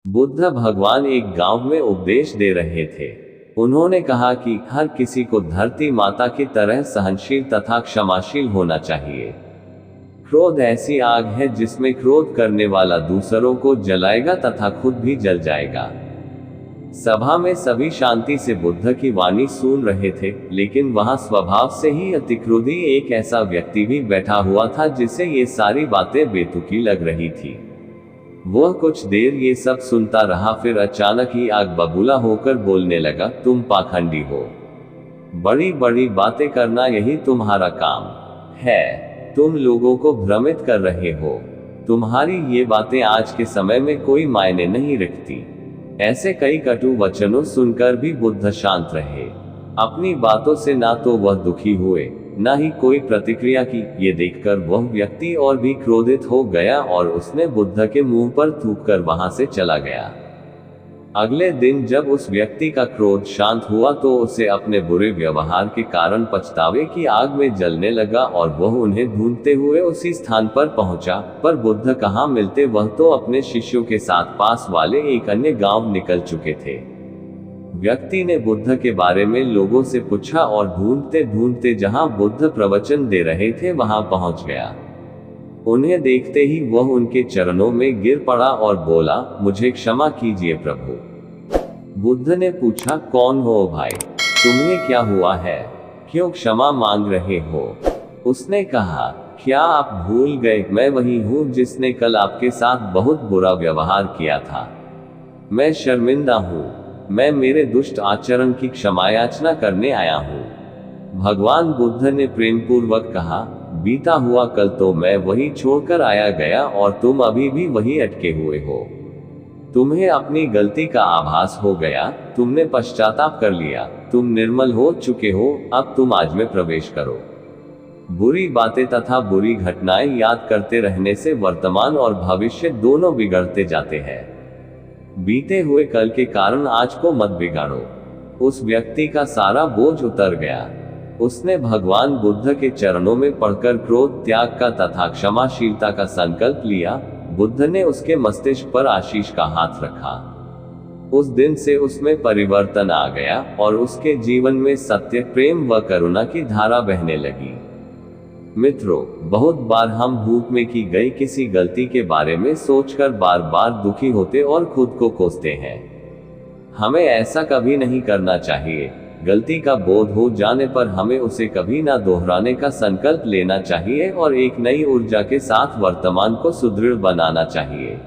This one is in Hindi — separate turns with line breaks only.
बुद्ध भगवान एक गांव में उपदेश दे रहे थे। उन्होंने कहा कि हर किसी को धरती माता की तरह सहनशील तथा क्षमाशील होना चाहिए। क्रोध ऐसी आग है जिसमें क्रोध करने वाला दूसरों को जलाएगा तथा खुद भी जल जाएगा। सभा में सभी शांति से बुद्ध की वाणी सुन रहे थे, लेकिन वहां स्वभाव से ही अतिक्रोधी एक ऐसा व्यक्ति भी बैठा हुआ था जिसे ये सारी बातें बेतुकी लग रही थी। वह कुछ देर ये सब सुनता रहा, फिर अचानक ही आग बबूला होकर बोलने लगा, तुम पाखंडी हो। बड़ी बड़ी बातें करना यही तुम्हारा काम है। तुम लोगों को भ्रमित कर रहे हो। तुम्हारी ये बातें आज के समय में कोई मायने नहीं रखती। ऐसे कई कटु वचनों सुनकर भी बुद्ध शांत रहे। अपनी बातों से ना तो वह दुखी हुए, ना ही कोई प्रतिक्रिया की। ये देखकर वह व्यक्ति और भी क्रोधित हो गया और उसने बुद्ध के मुंह पर थूककर वहां से चला गया। अगले दिन जब उस व्यक्ति का क्रोध शांत हुआ तो उसे अपने बुरे व्यवहार के कारण पछतावे की आग में जलने लगा और वह उन्हें ढूंढते हुए उसी स्थान पर पहुंचा। पर बुद्ध कहाँ मिलते, वह तो अपने शिष्यों के साथ पास वाले एक अन्य गांव निकल चुके थे। व्यक्ति ने बुद्ध के बारे में लोगों से पूछा और ढूंढते ढूंढते जहां बुद्ध प्रवचन दे रहे थे वहां पहुंच गया। उन्हें देखते ही वह उनके चरणों में गिर पड़ा और बोला, मुझे क्षमा कीजिए प्रभु। बुद्ध ने पूछा, कौन हो भाई? तुम्हें क्या हुआ है? क्यों क्षमा मांग रहे हो? उसने कहा, क्या आप भूल गए, मैं वही हूँ जिसने कल आपके साथ बहुत बुरा व्यवहार किया था। मैं शर्मिंदा हूँ। मैं मेरे दुष्ट आचरण की क्षमायाचना करने आया हूँ। भगवान बुद्ध ने प्रेमपूर्वक कहा, बीता हुआ कल तो मैं वही छोड़कर आया गया और तुम अभी भी वही अटके हुए हो। तुम्हें अपनी गलती का आभास हो गया, तुमने पश्चाताप कर लिया, तुम निर्मल हो चुके हो, अब तुम आज में प्रवेश करो। बुरी बातें तथा बुरी घटनाएं याद करते रहने से वर्तमान और भविष्य दोनों बिगड़ते जाते हैं। बीते हुए कल के कारण आज को मत बिगाड़ो। उस व्यक्ति का सारा बोझ उतर गया। उसने भगवान बुद्ध के चरणों में पड़कर क्रोध त्याग का तथा क्षमाशीलता का संकल्प लिया। बुद्ध ने उसके मस्तिष्क पर आशीष का हाथ रखा। उस दिन से उसमें परिवर्तन आ गया और उसके जीवन में सत्य, प्रेम व करुणा की धारा बहने लगी। मित्रों, बहुत बार हम भूख में की गई किसी गलती के बारे में सोचकर बार बार दुखी होते और खुद को कोसते हैं। हमें ऐसा कभी नहीं करना चाहिए। गलती का बोध हो जाने पर हमें उसे कभी ना दोहराने का संकल्प लेना चाहिए और एक नई ऊर्जा के साथ वर्तमान को सुदृढ़ बनाना चाहिए।